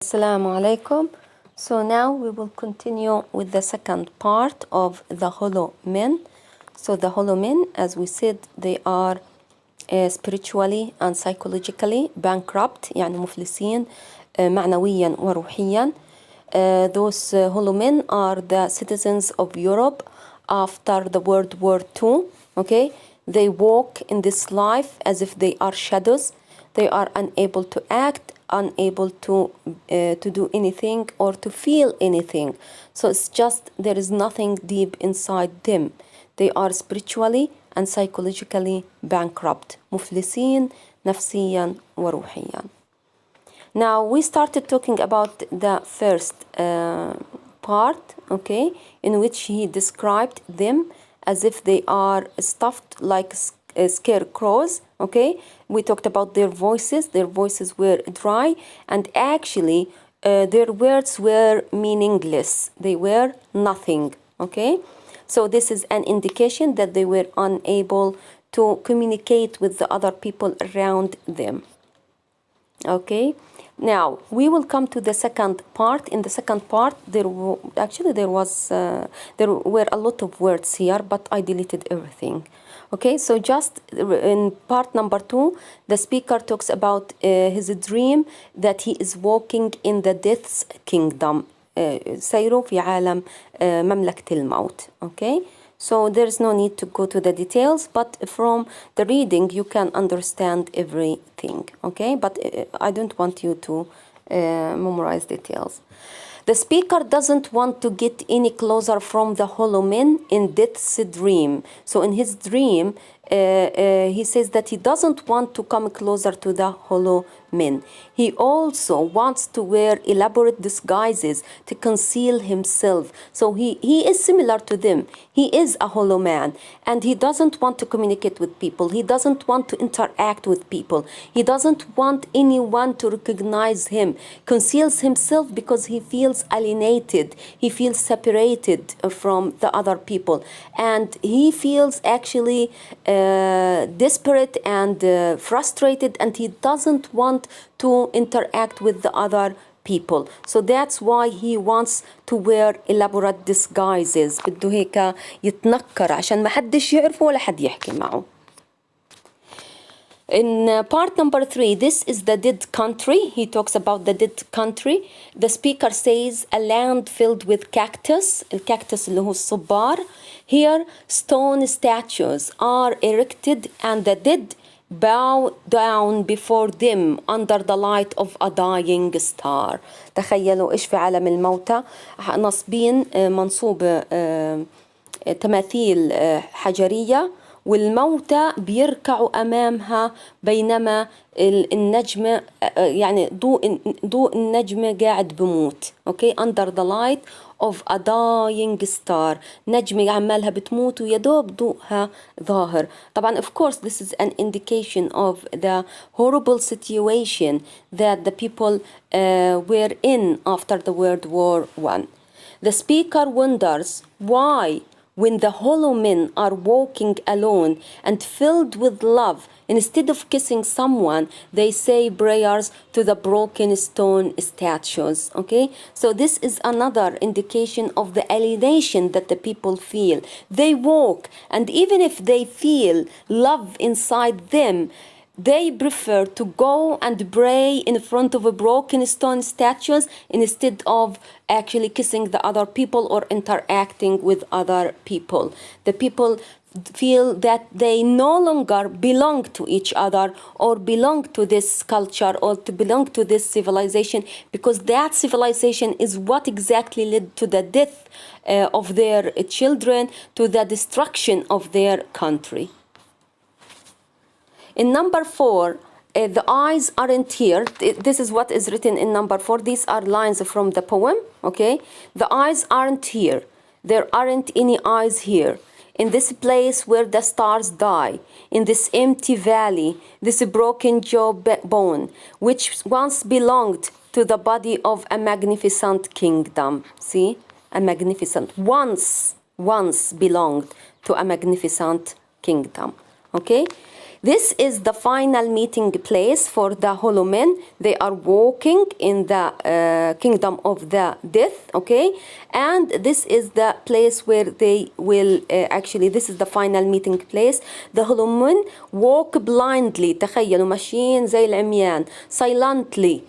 Assalamu alaikum. So now we will continue with the second part of the hollow men. So the hollow men, as we said, they are spiritually and psychologically bankrupt, يعني مفلسين معنويا وروحيا. Those hollow men are the citizens of Europe after the World War II. Okay, they walk in this life as if they are shadows. They are unable to act, unable to do anything or to feel anything. So it's just there is nothing deep inside them. They are spiritually and psychologically bankrupt. مفلسين نفسيا وروحيا. Now we started talking about the first part, okay, in which he described them as if they are stuffed like scarecrows, okay. We talked about their voices. Their voices were dry, and actually their words were meaningless. They were nothing, okay. So this is an indication that they were unable to communicate with the other people around them, okay. Now we will come to the second part. In the second part, there were a lot of words here, but I deleted everything. Okay, so just in part number 2, the speaker talks about his dream that he is walking in the death's kingdom. سيره في عالم مملكة الموت. Okay, so there's no need to go to the details, but from the reading you can understand everything. Okay, but I don't want you to memorize details. The speaker doesn't want to get any closer from the hollow men in death's dream. So in his dream, he says that he doesn't want to come closer to the hollow men. He also wants to wear elaborate disguises to conceal himself. So he is similar to them. He is a hollow man, and he doesn't want to communicate with people. He doesn't want to interact with people. He doesn't want anyone to recognize him. Conceals himself because he feels alienated. He feels separated from the other people, and he feels actually desperate and frustrated, and he doesn't want to interact with the other people. So that's why he wants to wear elaborate disguises. بده هيك يتنكر عشان ما حدش يعرفه ولا حد يحكي معه. In part number 3, this is the dead country. He talks about the dead country. The speaker says a land filled with cactus. الكاكتس اللي هو الصبار. Here stone statues are erected and the dead bow down before them under the light of a dying star. تخيلوا إيش في عالم الموتى نصبين منصوبة تماثيل حجرية، والموتى بيركعوا أمامها بينما النجمة يعني ضوء النجمة قاعد بموت. okay, under the light of a dying star. نجمة عمالها بتموت ويدوب ضوءها ظاهر. طبعا of course this is an indication of the horrible situation that the people were in after the World War I. The speaker wonders why, when the hollow men are walking alone and filled with love, instead of kissing someone, they say prayers to the broken stone statues. Okay, so this is another indication of the alienation that the people feel. They walk, and even if they feel love inside them, they prefer to go and pray in front of a broken stone statues instead of actually kissing the other people or interacting with other people. The people feel that they no longer belong to each other or belong to this culture or to belong to this civilization, because that civilization is what exactly led to the death of their children, to the destruction of their country. In number 4, the eyes aren't here. This is what is written in number 4. These are lines from the poem, okay? The eyes aren't here. There aren't any eyes here. In this place where the stars die, in this empty valley, this broken jawbone, which once belonged to the body of a magnificent kingdom. See? A magnificent, once belonged to a magnificent kingdom. Okay? This is the final meeting place for the hollow men. They are walking in the kingdom of the death, okay? And this is the place where they will, actually, this is the final meeting place. The hollow men walk blindly. تخيلوا ماشيين زي العميان. Silently.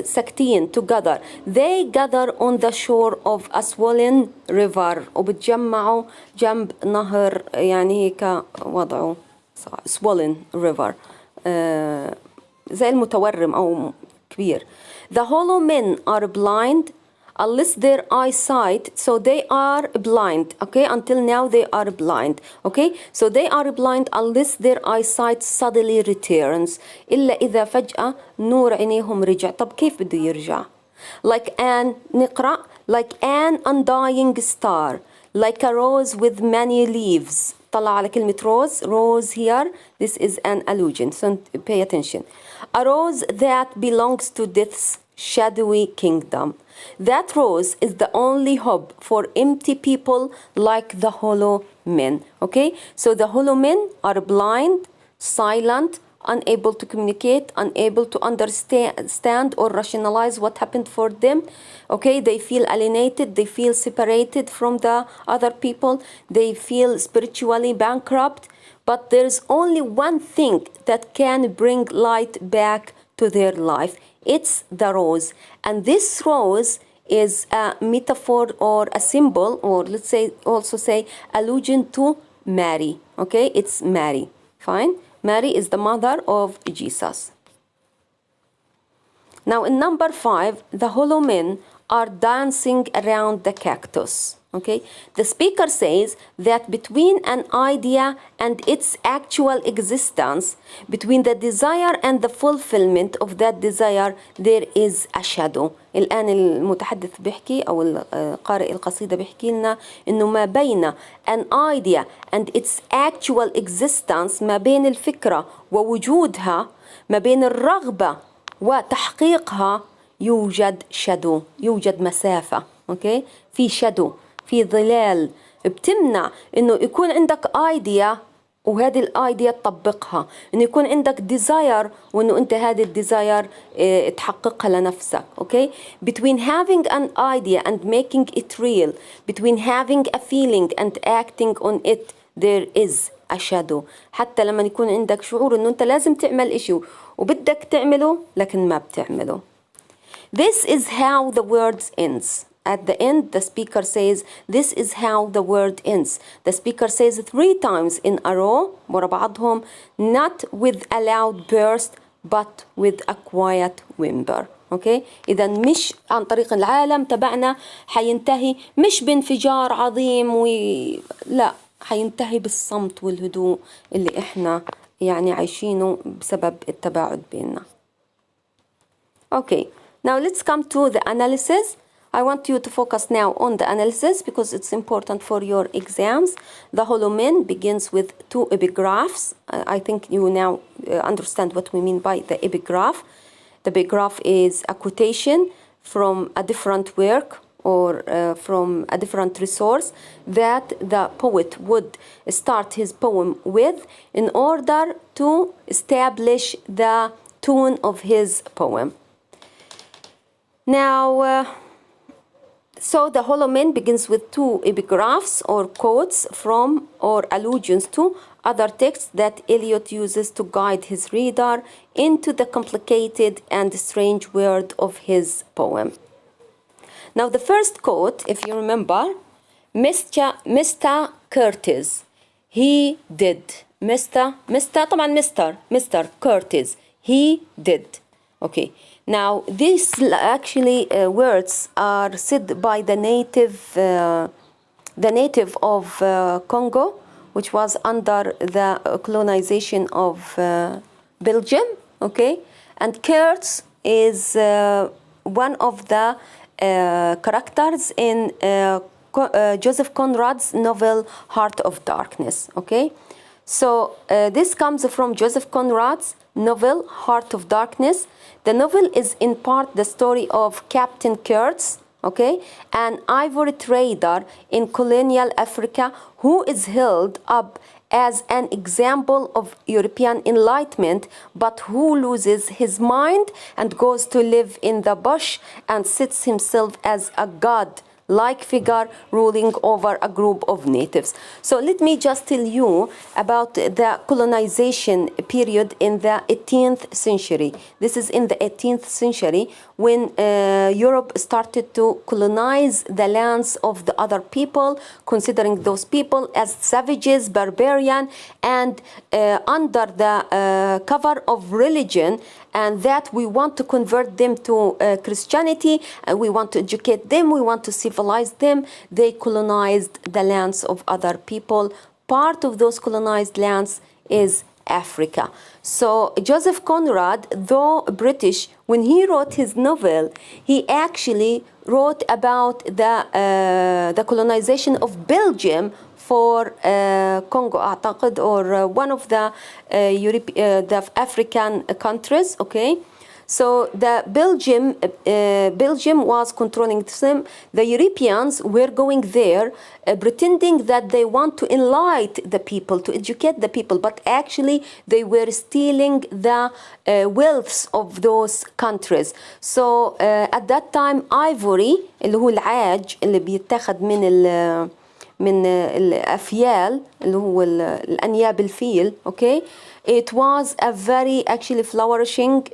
ساكتين together. They gather on the shore of a swollen river. وبتجمعوا جنب نهر يعني هيك وضعه swollen river. زي المتورم أو كبير. The hollow men are blind unless their eyesight, so they are blind, okay? Until now they are blind, okay? So they are blind unless their eyesight suddenly returns. إلا إذا فجأة نور عينيهم رجع. طب كيف بده يرجع؟ Like an نقرأ like an undying star, like a rose with many leaves. طلع على كلمة rose. Rose here. This is an allusion, so pay attention. A rose that belongs to death's shadowy kingdom. That rose is the only hope for empty people like the hollow men. Okay? So the hollow men are blind, silent, unable to communicate, unable to understand or rationalize what happened for them. Okay? They feel alienated, they feel separated from the other people, they feel spiritually bankrupt. But there's only one thing that can bring light back to their life. It's the rose. And this rose is a metaphor or a symbol, or let's say also say allusion to Mary. Okay, it's Mary. Fine. Mary is the mother of Jesus. Now in number 5, the hollow men are dancing around the cactus. Okay, the speaker says that between an idea and its actual existence, between the desire and the fulfillment of that desire, there is a shadow. الآن المتحدث بيحكي أو قارئ القصيدة بيحكي لنا إنه ما بين an idea and its actual existence، ما بين الفكرة ووجودها، ما بين الرغبة وتحقيقها، يوجد shadow، يوجد مسافة. okay؟ في shadow، في ظلال بتمنع انه يكون عندك ايديا وهذه الايديا تطبقها، انه يكون عندك ديزاير وانه انت هذه الديزاير تحققها لنفسك. okay? Between having an idea and making it real, between having a feeling and acting on it, there is a shadow. حتى لما يكون عندك شعور انه انت لازم تعمل اشي وبدك تعمله لكن ما بتعمله. This is how the words ends. At the end, the speaker says, this is how the word ends. The speaker says 3 times in a row, ورا بعضهم, not with a loud burst, but with a quiet whimper. Okay? إذا مش عن طريق العالم تبعنا حينتهي مش بانفجار عظيم لا، حينتهي بالصمت والهدوء اللي احنا يعني عايشينه بسبب التباعد بيننا. Okay, now let's come to the analysis. I want you to focus now on the analysis because it's important for your exams. The hollow men begins with 2 epigraphs. I think you now understand what we mean by the epigraph. The epigraph is a quotation from a different work or from a different resource that the poet would start his poem with in order to establish the tone of his poem. Now, so the hollow men begins with 2 epigraphs or quotes from or allusions to other texts that Eliot uses to guide his reader into the complicated and strange world of his poem. Now the first quote, if you remember, Mr. Curtis, he did. Mr. Curtis, he did. Okay. Now, these actually words are said by the native of Congo, which was under the colonization of Belgium. Okay, and Kurtz is one of the characters in Joseph Conrad's novel Heart of Darkness. Okay, so this comes from Joseph Conrad's novel Heart of Darkness. The novel is in part the story of Captain Kurtz, okay, an ivory trader in colonial Africa who is held up as an example of European enlightenment, but who loses his mind and goes to live in the bush and sits himself as a god-like figure ruling over a group of natives. So let me just tell you about the colonization period in the 18th century. This is in the 18th century when Europe started to colonize the lands of the other people, considering those people as savages, barbarian, and under the cover of religion, and that we want to convert them to Christianity, and we want to educate them, we want to civilize them. They colonized the lands of other people. Part of those colonized lands is Africa. So Joseph Conrad, though British, when he wrote his novel, he actually wrote about the colonization of Belgium for Congo, أعتقد, or one of the the African countries. Okay, so the Belgium was controlling them. The Europeans were going there, pretending that they want to enlighten the people, to educate the people, but actually they were stealing the wealth of those countries. So at that time, ivory, اللي هو العاج اللي بيتاخد من الأفيال اللي هو الأنياب الفيل. Okay, it was a very actually flourishing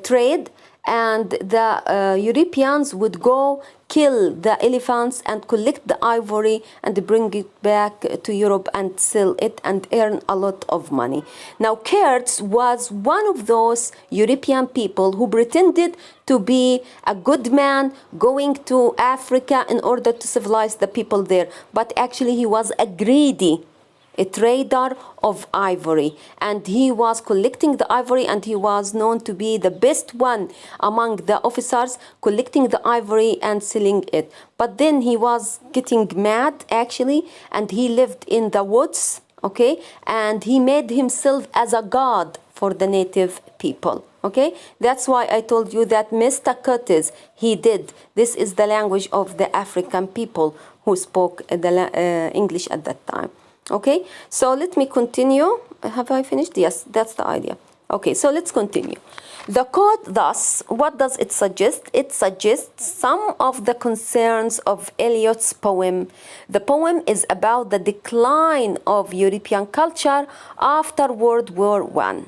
trade, and the Europeans would go kill the elephants and collect the ivory and bring it back to Europe and sell it and earn a lot of money. Now Kurtz was one of those European people who pretended to be a good man going to Africa in order to civilize the people there, but actually he was a greedy trader of ivory, and he was collecting the ivory, and he was known to be the best one among the officers collecting the ivory and selling it. But then he was getting mad actually, and he lived in the woods, okay, and he made himself as a god for the native people. Okay, that's why I told you that Mr. Curtis, he did. This is the language of the African people who spoke the English at that time. Okay, so let me continue. Have I finished? Yes, that's the idea. Okay, so let's continue. The code thus, what does it suggest? It suggests some of the concerns of Eliot's poem. The poem is about the decline of European culture after World War I.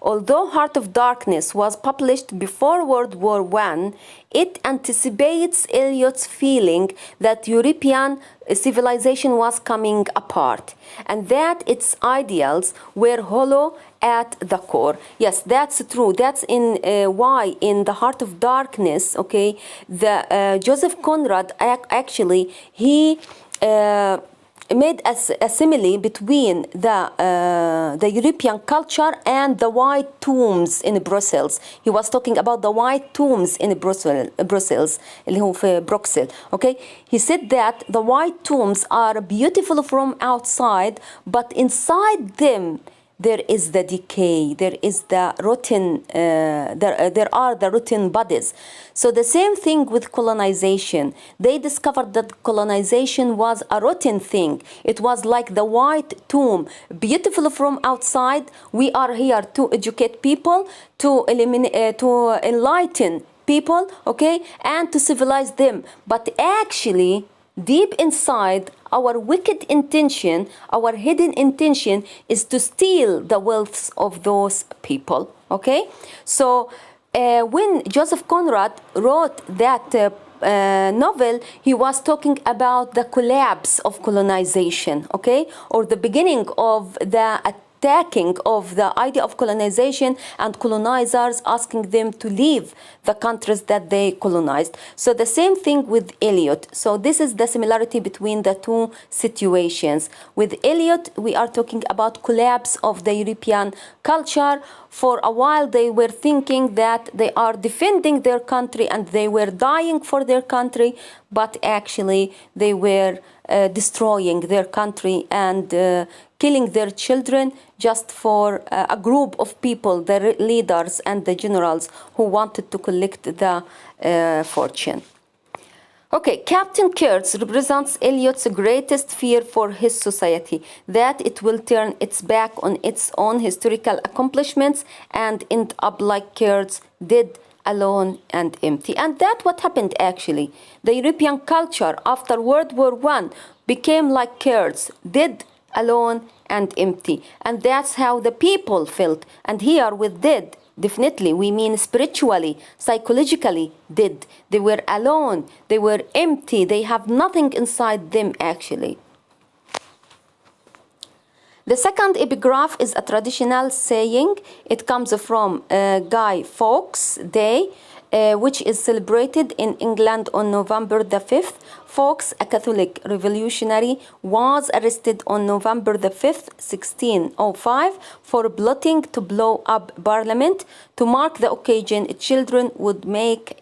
Although Heart of Darkness was published before World War I, it anticipates Eliot's feeling that European civilization was coming apart and that its ideals were hollow at the core. Yes, that's true. That's in why in the Heart of Darkness, okay, the Joseph Conrad actually he made a simile between the European culture and the white tombs in Brussels. He was talking about the white tombs in Brussels, اللي هو في Bruxelles. Okay, he said that the white tombs are beautiful from outside, but inside them there is the decay, there is the rotten, there are the rotten bodies. So the same thing with colonization. They discovered that colonization was a rotten thing. It was like the white tomb, beautiful from outside. We are here to educate people, to eliminate, to enlighten people, okay, and to civilize them. But actually, deep inside, our wicked intention, our hidden intention is to steal the wealth of those people, okay? So when Joseph Conrad wrote that novel, he was talking about the collapse of colonization, okay? Or the beginning of the attacking of the idea of colonization and colonizers asking them to leave the countries that they colonized. So the same thing with Eliot. So this is the similarity between the two situations. With Eliot, we are talking about collapse of the European culture. For a while, they were thinking that they are defending their country and they were dying for their country, but actually they were destroying their country and killing their children just for a group of people, the leaders and the generals who wanted to collect the fortune. Okay, Captain Kurtz represents Eliot's greatest fear for his society, that it will turn its back on its own historical accomplishments and end up like Kurtz did, alone and empty. And that's what happened actually. The European culture after World War I became like Kurtz, dead, alone and empty. And that's how the people felt. And here with dead, definitely we mean spiritually, psychologically dead. They were alone, they were empty, they have nothing inside them actually. The second epigraph is a traditional saying. It comes from Guy Fawkes Day, which is celebrated in England on November the 5th. Fawkes, a Catholic revolutionary, was arrested on November the 5th, 1605, for plotting to blow up Parliament. To mark the occasion, children would make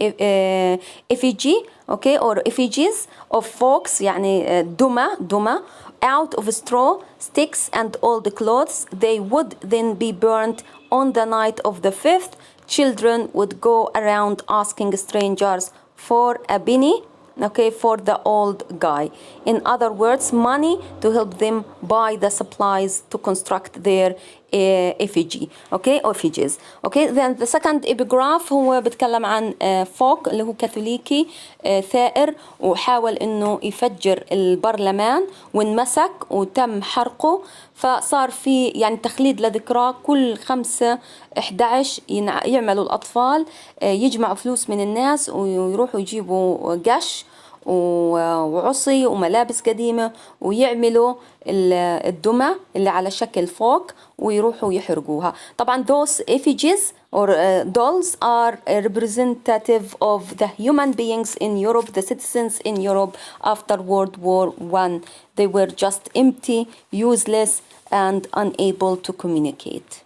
effigy, okay, or effigies of Fawkes, يعني دمى, out of straw, sticks and old clothes. They would then be burnt on the night of the 5th. Children would go around asking strangers for a penny, okay, for the old guy. In other words, money to help them buy the supplies to construct their effigy, okay, effigies. Okay, then the second epigraph هو بتكلم عن فوق اللي هو كاثوليكي ثائر وحاول انه يفجر البرلمان وانمسك وتم حرقه، فصار في يعني تخليد لذكراه. كل 5/11 يعملوا الأطفال يجمعوا فلوس من الناس ويروحوا يجيبوا قش وعصي وملابس قديمة ويعملوا الدمى اللي على شكل فوق ويروحوا يحرقوها. طبعا those effigies or dolls are representative of the human beings in Europe, the citizens in Europe after World War I. They were just empty, useless and unable to communicate.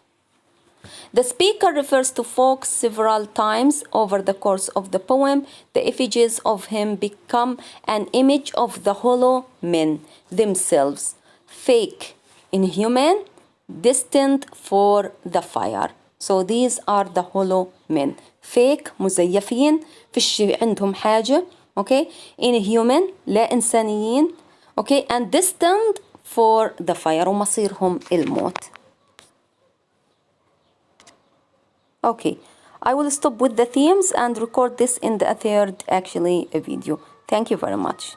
The speaker refers to Fawkes several times over the course of the poem. The effigies of him become an image of the hollow men themselves, fake, inhuman, destined for the fire. So these are the hollow men. Fake مزيفين، فيش عندهم حاجة. Okay, inhuman لا إنسانيين. Okay, and destined for the fire ومصيرهم الموت. Okay, I will stop with the themes and record this in the third video. Thank you very much.